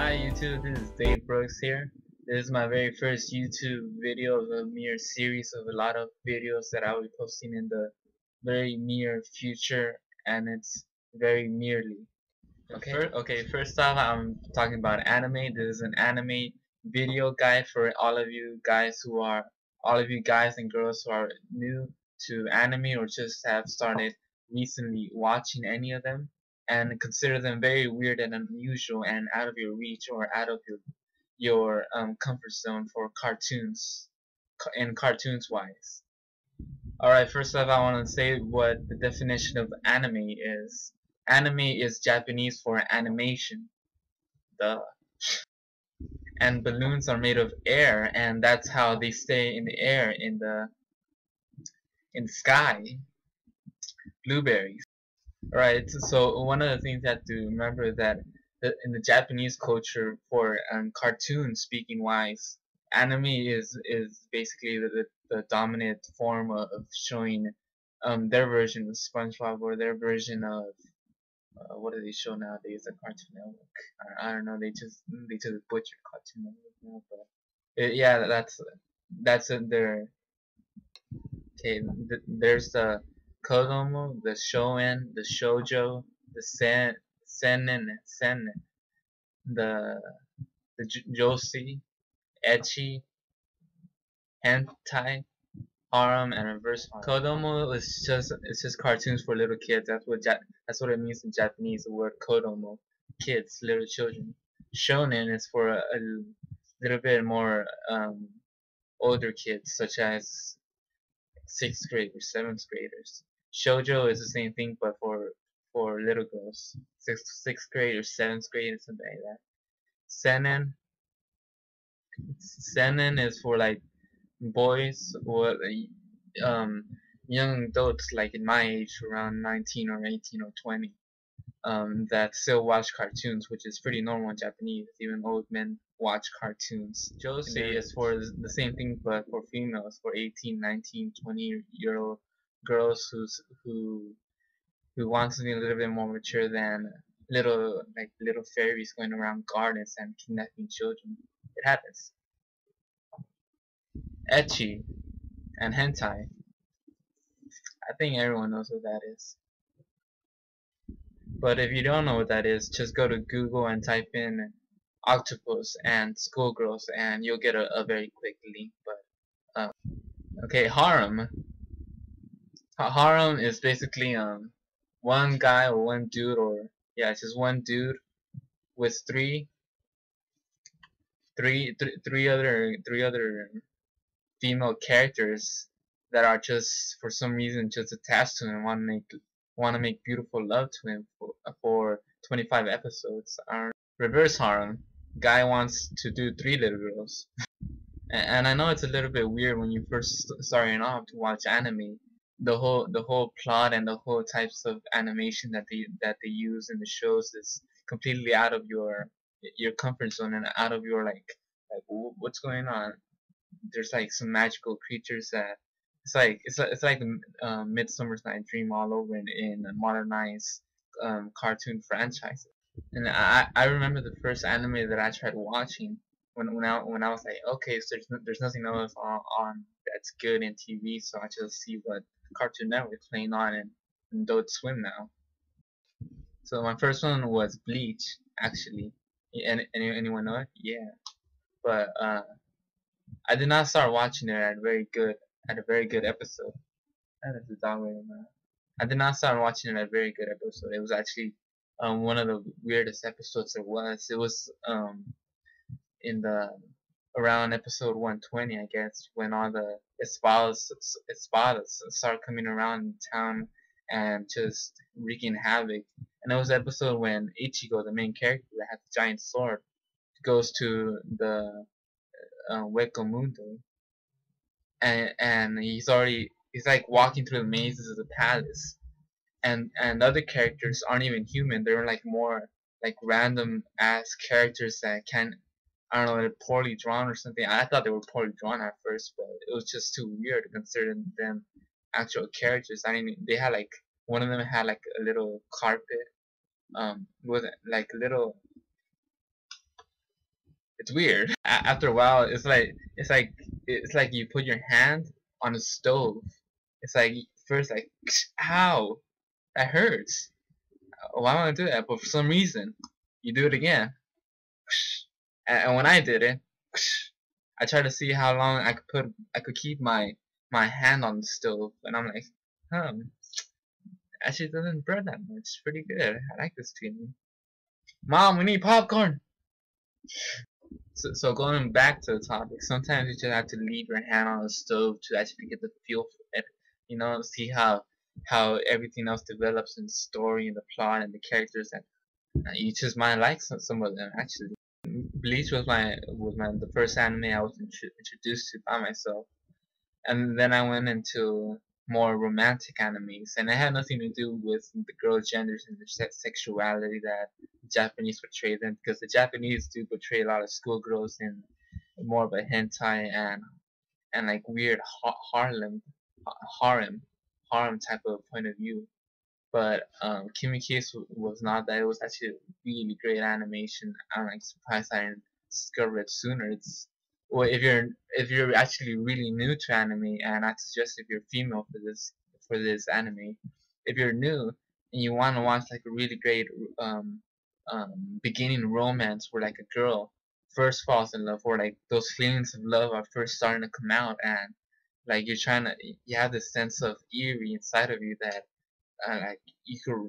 Hi YouTube, this is Dave Brooks here. This is my very first YouTube video of a mere series of a lot of videos that I will be posting in the very near future, and it's very nearly. Okay, first off, I'm talking about anime. This is an anime video guide for all of you guys and girls who are new to anime or just have started recently watching any of them and consider them very weird and unusual and out of your reach or out of your comfort zone for cartoons and cartoons wise. Alright, first off, I want to say what the definition of anime is. Anime is Japanese for animation. Duh. And balloons are made of air, and that's how they stay in the air in the sky. Blueberries. Right. So one of the things you have to remember is that in the Japanese culture, for cartoons, speaking wise, anime is basically the dominant form of showing their version of SpongeBob or their version of what do they show nowadays? A Cartoon Network. I don't know. They just butchered Cartoon Network now, but yeah, that's their okay. There's the Kodomo, the Shonen, the Shoujo, the Seinen, the Josei, Ecchi, Hentai, Harem, and reverse harem. Kodomo is just cartoons for little kids. That's what it means in Japanese. The word Kodomo, kids, little children. Shonen is for a little bit more older kids, such as 6th graders, 7th graders. Shoujo is the same thing, but for little girls, 6th grade or 7th grade or something like that. Seinen is for like boys or young adults like in my age, around 19 or 18 or 20, that still watch cartoons, which is pretty normal in Japanese. Even old men watch cartoons. Josei is for the same thing, but for females, for 18, 19, 20-year-old girls who wants to be a little bit more mature than little fairies going around gardens and kidnapping children. It happens. Ecchi and hentai. I think everyone knows what that is. But if you don't know what that is, just go to Google and type in octopus and schoolgirls and you'll get a very quick link. But okay, harem. Harem is basically one guy or one dude, or yeah, it's just one dude with three other female characters that are just for some reason just attached to him and want to make beautiful love to him for 25 episodes. Reverse harem. Guy wants to do 3 little girls. And I know it's a little bit weird when you first starting off to watch anime. The whole plot and the whole types of animation that they use in the shows is completely out of your comfort zone and out of your like what's going on. There's like some magical creatures that it's like the Midsummer's Night Dream all over in a modernized cartoon franchise. And I remember the first anime that I tried watching when I was like, okay, so there's nothing else on that's good in TV, so I just see what Cartoon Network is playing on and Adult Swim now. So my first one was Bleach, actually. Anyone know it? Yeah. But I did not start watching it at a very good episode. That is the dog right now. I did not start watching it at a very good episode. It was actually one of the weirdest episodes there was. It was in the around episode 120, I guess, when all the espadas start coming around town and just wreaking havoc. And it was the episode when Ichigo, the main character that has the giant sword, goes to the Hueco Mundo, and he's like walking through the mazes of the palace, and other characters aren't even human. They're like more like random ass characters that I don't know, they're poorly drawn or something. I thought they were poorly drawn at first, but it was just too weird to consider them actual characters. I mean, they had like one of them had like a little carpet, with like little It's weird. After a while, it's like you put your hand on a stove. It's like first like, ow, that hurts. Why would I do that? But for some reason, you do it again. And when I did it, I tried to see how long I could keep my hand on the stove, and I'm like, actually doesn't burn that much. It's pretty good. I like this feeling. Mom, we need popcorn. So going back to the topic, sometimes you just have to leave your hand on the stove to actually get the feel for it. You know, see how everything else develops in the story and the plot and the characters, and you just might like some of them actually. Bleach was the first anime I was introduced to by myself, and then I went into more romantic animes, and it had nothing to do with the girl genders and the sexuality that the Japanese portray them, because the Japanese do portray a lot of schoolgirls in more of a hentai and like weird harem harem type of point of view. But Kimi Case was not that. It was actually a really great animation. I'm like surprised I didn't discover it sooner. It's well, if you're actually really new to anime, and I suggest if you're female for this anime, if you're new and you want to watch like a really great beginning romance where like a girl first falls in love, or like those feelings of love are first starting to come out, and like you have this sense of eerie inside of you that like you could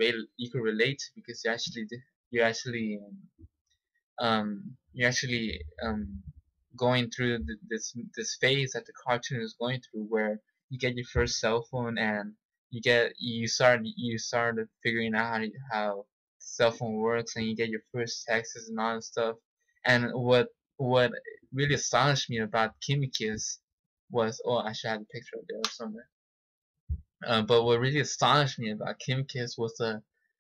relate to, because you actually you're actually going through this phase that the cartoon is going through, where you get your first cell phone, and you started figuring out how cell phone works, and you get your first texts and all that stuff. And what really astonished me about Kimikis was, oh, I should have a picture of there somewhere. But what really astonished me about Kim Kiss was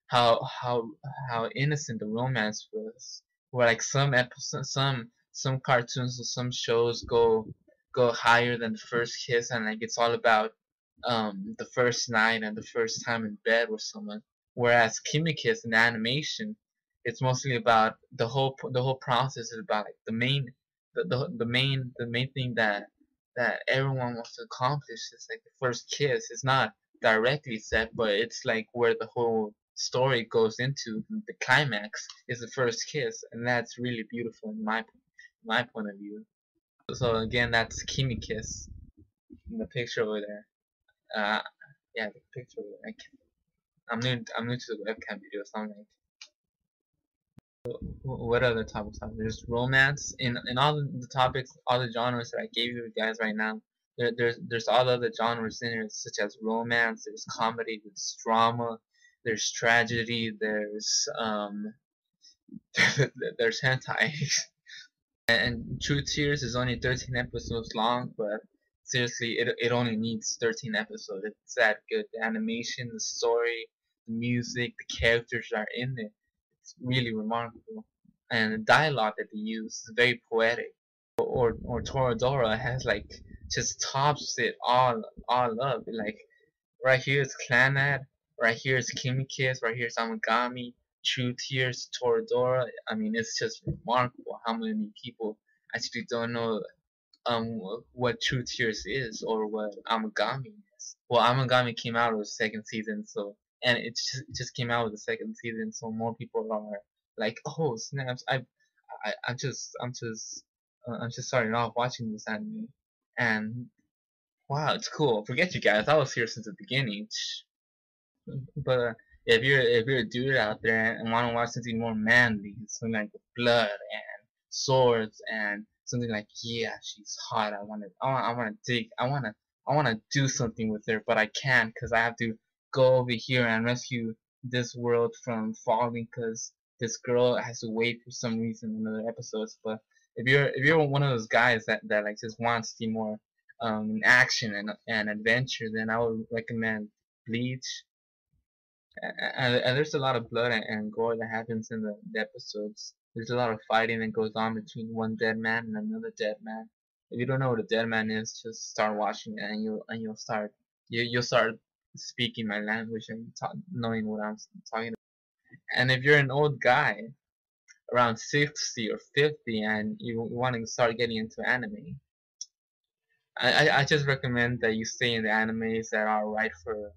how how how innocent the romance was. Where like some episodes, some cartoons or some shows go higher than the first kiss, and like it's all about the first night and the first time in bed with someone. Whereas Kimi Kiss in animation, it's mostly about the whole process is about like the main thing that everyone wants to accomplish is like the first kiss. It's not directly set, but it's like where the whole story goes into. The climax is the first kiss, and that's really beautiful in my point of view. So again, that's Kimi Kiss in the picture over there. Yeah, the picture over there. I'm new to the webcam video, so I'm like, what other topics are there? There's romance in all the topics, all the genres that I gave you guys right now. There's all the other genres in it, such as romance. There's comedy. There's drama. There's tragedy. There's hentai. And True Tears is only 13 episodes long, but seriously, it only needs 13 episodes. It's that good. The animation, the story, the music, the characters that are in it. It's really remarkable. And the dialogue that they use is very poetic. Or Toradora has like just tops it all up. Like right here is Clanad, right here is Kimikis, right here is Amagami, True Tears, Toradora. I mean, it's just remarkable how many people actually don't know what True Tears is or what Amagami is. Well, Amagami came out with the second season, so and it just came out with the second season, so more people are like, oh snaps! I'm just starting off watching this anime, and wow, it's cool. Forget you guys, I was here since the beginning. But if you're a dude out there and want to watch something more manly, something like blood and swords and something like, yeah, she's hot. I want to do something with her, but I can't because I have to go over here and rescue this world from falling because this girl has to wait for some reason in other episodes. But if you're one of those guys that like just wants to see more action and adventure, then I would recommend Bleach. And there's a lot of blood and gore that happens in the episodes. There's a lot of fighting that goes on between one dead man and another dead man. If you don't know what a dead man is, just start watching it, and you'll start speaking my language and knowing what I'm talking about. And if you're an old guy, around 60 or 50 and you want to start getting into anime, I just recommend that you stay in the animes that are right for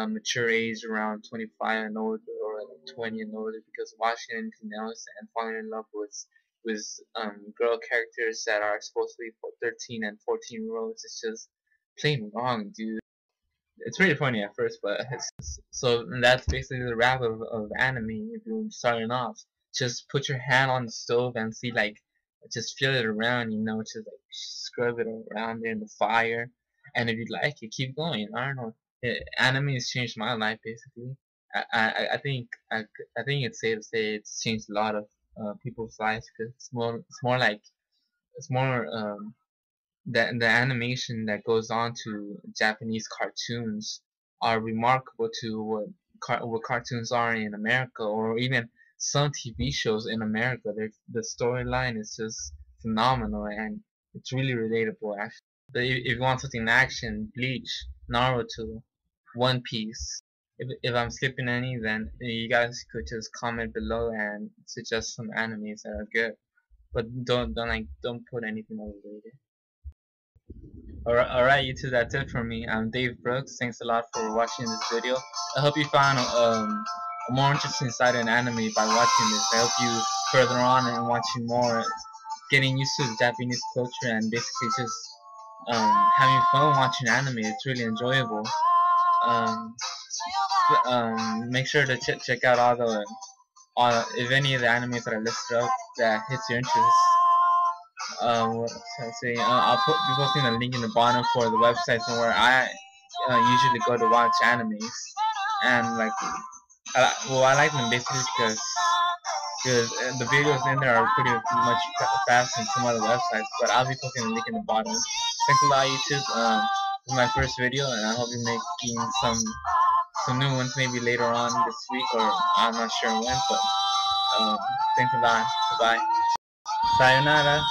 mature age, around 25 and older, or like 20 and older, because watching anything else and falling in love with girl characters that are supposed to be for 13 and 14-year-olds is just plain wrong, dude. It's really funny at first, but so that's basically the wrap of anime. If you're starting off, just put your hand on the stove and see, like, just feel it around, just like scrub it around there in the fire, and if you like it, keep going. I don't know. Anime has changed my life basically. I think it's safe to say it's changed a lot of people's lives, because it's more the animation that goes on to Japanese cartoons are remarkable to what cartoons are in America, or even some TV shows in America. The storyline is just phenomenal, and it's really relatable actually. But if you want something in action, Bleach, Naruto, One Piece. If I'm skipping any, then you guys could just comment below and suggest some animes that are good. But don't put anything overrated. Alright, YouTube, that's it for me. I'm Dave Brooks. Thanks a lot for watching this video. I hope you found a more interesting side in anime by watching this. I hope you further on and watching more, getting used to the Japanese culture, and basically just having fun watching anime. It's really enjoyable. Make sure to check out if any of the animes that I listed up that hits your interest. What should I say? I'll be posting a link in the bottom for the websites and where I usually go to watch animes. And like, I like them basically because the videos in there are pretty much faster than some other websites. But I'll be posting a link in the bottom. Thanks a lot, YouTube. This is my first video, and I hope you're making some new ones maybe later on this week, or I'm not sure when. But thanks a lot. Goodbye. Sayonara.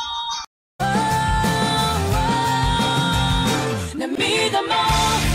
Let me the more.